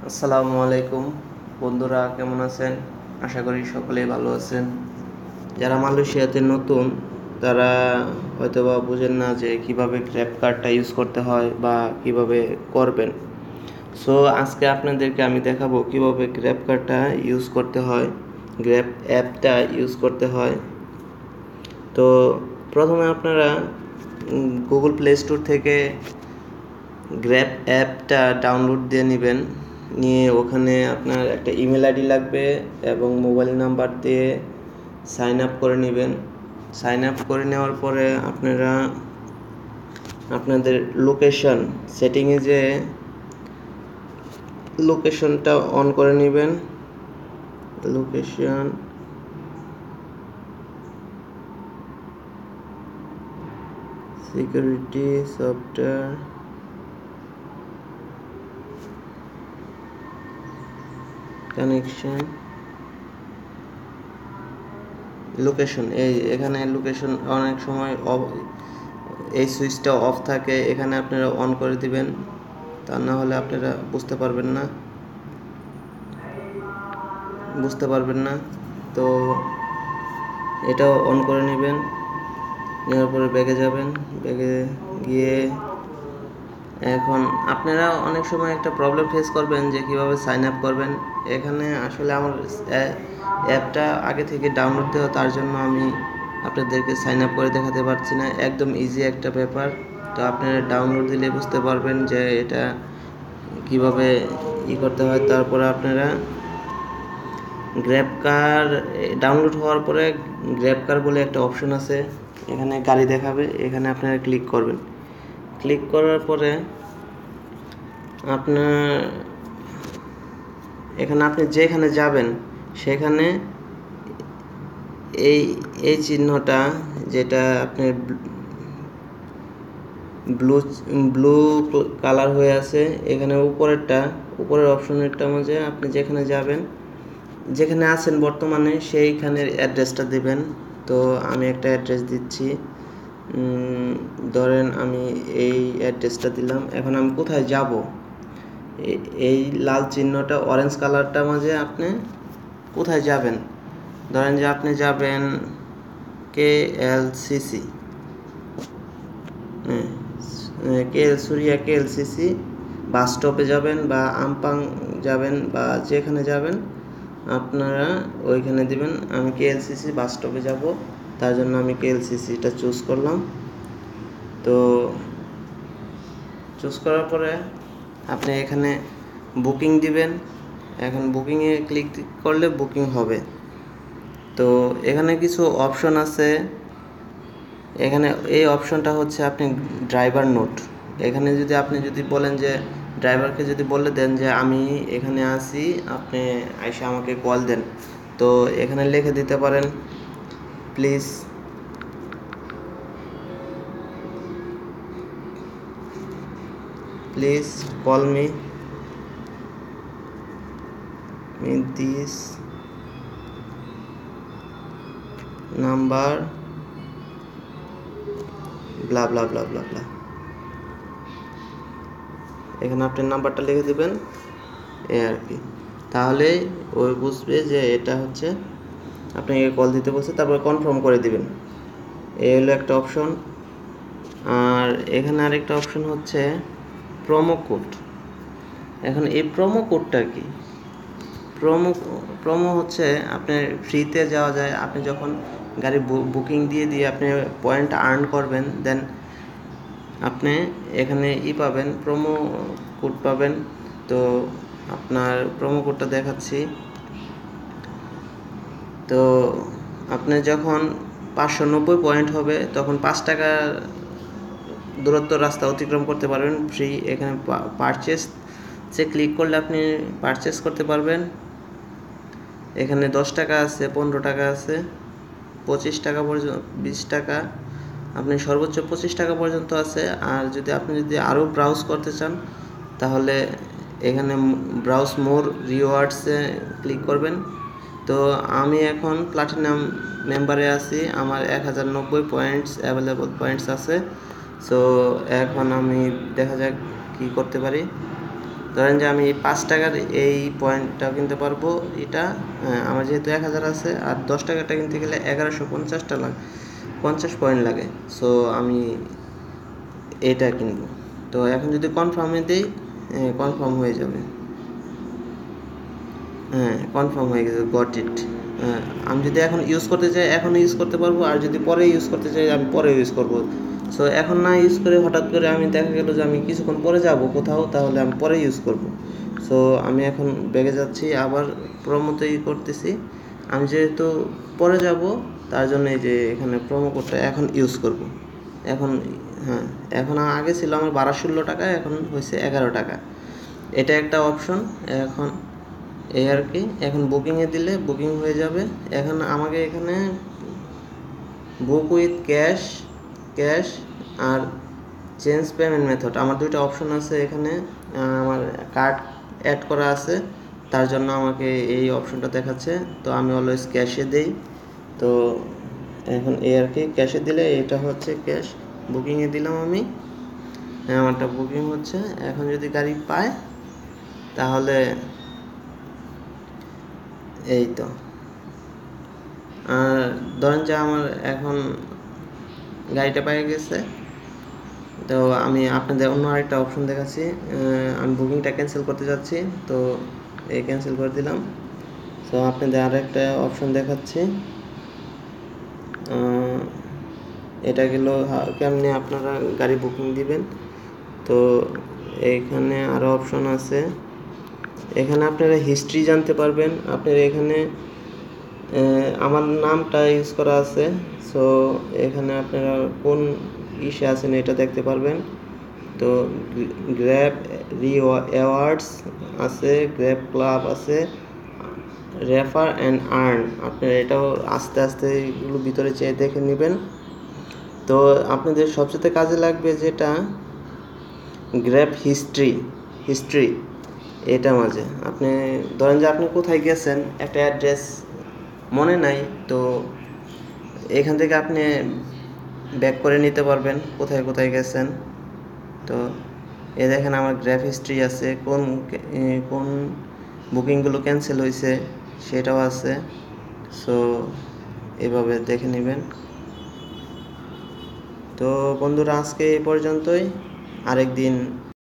আসসালামু আলাইকুম বন্ধুরা, কেমন আছেন? আশা করি সকলেই ভালো আছেন। যারা মালয়েশিয়াতে নতুন তারা হয়তোবা বুঝেন না যে কিভাবে গ্র্যাব কার্ডটা ইউজ করতে হয় বা কিভাবে করবেন। সো আজকে আপনাদেরকে আমি দেখাবো কিভাবে গ্র্যাব কার্ডটা ইউজ করতে হয়, গ্র্যাব অ্যাপটা ইউজ করতে হয়। তো প্রথমে আপনারা গুগল প্লে স্টোর থেকে গ্র্যাব অ্যাপটা ডাউনলোড দিয়ে নেবেন। নিয়ে ওখানে আপনার একটা ইমেল আইডি লাগবে এবং মোবাইল নাম্বার দিয়ে সাইন আপ করে নেবেন। সাইন আপ করে নেওয়ার পরে আপনারা আপনাদের লোকেশন সেটিংয়ে যে লোকেশনটা অন করে নেবেন। Location security software connection location, এখানে লোকেশন অনেক সময় এই সুইচটা অফ থাকে, এখানে আপনারা অন করে দিবেন, তা না হলে আপনারা বুঝতে পারবেন না। তো এটাও অন করে নেবেন। নেওয়ার পরে ব্যাগে যাবেন, ব্যাগে গিয়ে এখন আপনারা অনেক সময় একটা প্রবলেম ফেস করবেন যে কিভাবে সাইন আপ করবেন। এখানে আসলে আমার অ্যাপটা আগে থেকে ডাউনলোড দেওয়া, তার জন্য আমি আপনাদেরকে সাইন আপ করে দেখাতে পারছি না। একদম ইজি একটা ব্যাপার। তো আপনারা ডাউনলোড দিলে বুঝতে পারবেন যে এটা কিভাবে করতে হয়। তারপরে আপনারা গ্র্যাব কার ডাউনলোড হওয়ার পরে গ্র্যাব কার বলে একটা অপশন আছে, এখানে গাড়ি দেখাবে, এখানে আপনারা ক্লিক করবেন। ক্লিক করার পরে আপনার এখানে আপনি যেখানে যাবেন সেখানে এই এই চিহ্নটা, যেটা আপনার ব্লু কালার হয়ে আছে, এখানে উপরের অপশনেরটা মাঝে আপনি যেখানে যাবেন, যেখানে আছেন বর্তমানে সেইখানের অ্যাড্রেসটা দেবেন। তো আমি একটা অ্যাড্রেস দিচ্ছি, ধরেন আমি এই অ্যাড্রেসটা দিলাম। এখন আমি কোথায় যাব, এই লাল চিহ্নটা অরেঞ্জ কালারটা মাঝে আপনি কোথায় যাবেন, ধরেন যে আপনি যাবেন KLCC, KLCC বাস স্টপে যাবেন বা আমপাং যাবেন বা যেখানে যাবেন আপনারা ওইখানে দিবেন। আমি KLCC বাস স্টপে যাব, তার জন্য আমি KLCCটা চুজ করলাম। তো চুজ করার পরে আপনি এখানে বুকিং দিবেন। এখন বুকিংয়ে ক্লিক করলে বুকিং হবে। তো এখানে কিছু অপশন আছে, এখানে এই অপশনটা হচ্ছে আপনি ড্রাইভার নোট। এখানে আপনি যদি বলেন যে ড্রাইভারকে যদি বলে দেন যে আমি এখানে আসি, আপনি এসে আমাকে কল দেন, তো এখানে লিখে দিতে পারেন, please call me this number blah blah blah blah blah. এখানে আপনি নাম্বারটা লিখে দিবেন, এই আর কি। তাহলে ওই বুঝবে যে এটা হচ্ছে আপনাকে কল দিতে বলছে, তারপরে কনফার্ম করে দিবেন। এই হলো একটা অপশন। আর এখানে আরেকটা অপশন হচ্ছে প্রোমো কোড। এখন এই প্রোমো কোডটা কি? প্রোমো হচ্ছে আপনার ফ্রিতে যাওয়া যায়। আপনি যখন গাড়ি বুকিং দিয়ে আপনি পয়েন্ট আর্ন করবেন, দেন আপনি এখানে পাবেন, প্রোমো কোড পাবেন। তো আপনার প্রোমো কোডটা দেখাচ্ছি। তো আপনি যখন 590 পয়েন্ট হবে তখন 5 টাকা দূরত্ব রাস্তা অতিক্রম করতে পারবেন ফ্রি। এখানে পারচেসে ক্লিক করলে আপনি পারচেস করতে পারবেন। এখানে 10 টাকা আছে, 15 টাকা আছে, 25 টাকা পর্যন্ত, 20 টাকা, আপনি সর্বোচ্চ 25 টাকা পর্যন্ত আছে। আর আপনি যদি আরও ব্রাউজ করতে চান তাহলে এখানে ব্রাউজ মোর রিওয়ার্ডসে ক্লিক করবেন। তো আমি এখন প্লাটিনাম মেম্বারে আছি, আমার 1090 পয়েন্টস অ্যাভেলেবল পয়েন্টস আছে। সো এখন আমি দেখা যাক কি করতে পারি। ধরেন যে আমি 5 টাকার এই পয়েন্টটা কিনতে পারবো, এটা আমার যেহেতু 1000 আছে, আর 10 টাকারটা কিনতে গেলে 1150টা লাগে, 50 পয়েন্ট লাগে। সো আমি এটা কিনবো। তো এখন যদি কনফার্মে দিই, কনফার্ম হয়ে যাবে। হ্যাঁ, কনফার্ম হয়ে গেছে, গট ইট। হ্যাঁ, আমি যদি এখন ইউজ করতে চাই এখন ইউজ করতে পারবো, আর যদি পরে ইউজ করতে চাই আমি পরে ইউজ করব। সো এখন না ইউজ করে হঠাৎ করে আমি দেখা গেল যে আমি কিছুক্ষণ পরে যাব কোথাও, তাহলে আমি পরে ইউজ করব। সো আমি এখন ব্যাগে যাচ্ছি, আবার প্রোমোতে করতেছি। আমি যেহেতু পরে যাব, তার জন্য এই যে এখানে প্রোমো কোডটা এখন ইউজ করব। এখন হ্যাঁ, এখন আগে ছিল আমার 12-16 টাকা, এখন হয়েছে 11 টাকা। এটা একটা অপশন। এখন এই আর কি, এখন বুকিংয়ে দিলে বুকিং হয়ে যাবে। এখন আমাকে এখানে বুক উইথ ক্যাশ, ক্যাশ আর চেঞ্জ পেমেন্ট মেথড, আমার দুইটা অপশন আছে এখানে। আমার কার্ড অ্যাড করা আছে, তার জন্য আমাকে এই অপশনটা দেখাচ্ছে। তো আমি অলওয়েজ ক্যাশে দেই। তো এখন এই আর কি, ক্যাশে দিলে এটা হচ্ছে ক্যাশ। বুকিংয়ে দিলাম আমি, আমারটা বুকিং হচ্ছে। এখন যদি গাড়ি পায় তাহলে এই তো। আর ধরেন যে আমার এখন গাড়িটা পেয়ে গেছে, তো আমি আপনাদের অন্য আরেকটা অপশন দেখাচ্ছি। আমি বুকিংটা ক্যান্সেল করতে যাচ্ছি, তো এই ক্যান্সেল করে দিলাম। তো আপনাদের আরেকটা অপশন দেখাচ্ছি। এটা গেল কেমনে আপনারা গাড়ি বুকিং দিবেন। তো এইখানে আরও অপশন আছে। এখানে আপনারা হিস্ট্রি জানতে পারবেন। আপনারা এখানে আমার নামটা ইউজ করা আছে। সো এখানে আপনারা কোন ইসে আছেন এটা দেখতে পারবেন। তো গ্র্যাব অ্যাওয়ার্ডস আছে, গ্র্যাব ক্লাব আছে, রেফার অ্যান্ড আর্ন। আপনারা এটাও আস্তে আস্তে এগুলো ভিতরে চেয়ে দেখে নেবেন। তো আপনাদের সবচেয়ে কাজে লাগবে যেটা গ্র্যাব হিস্ট্রি, এটা মাঝে আপনি ধরেন যে আপনি কোথায় গেছেন, একটা অ্যাড্রেস মনে নাই, তো এখান থেকে আপনি ব্যাক করে নিতে পারবেন কোথায় কোথায় গেছেন। তো এ দেখেন আমার গ্র্যাব হিস্ট্রি আছে, কোন কোন বুকিংগুলো ক্যান্সেল হয়েছে সেটাও আছে। সো এভাবে দেখে নেবেন। তো বন্ধুরা, আজকে এই পর্যন্তই। আরেক দিন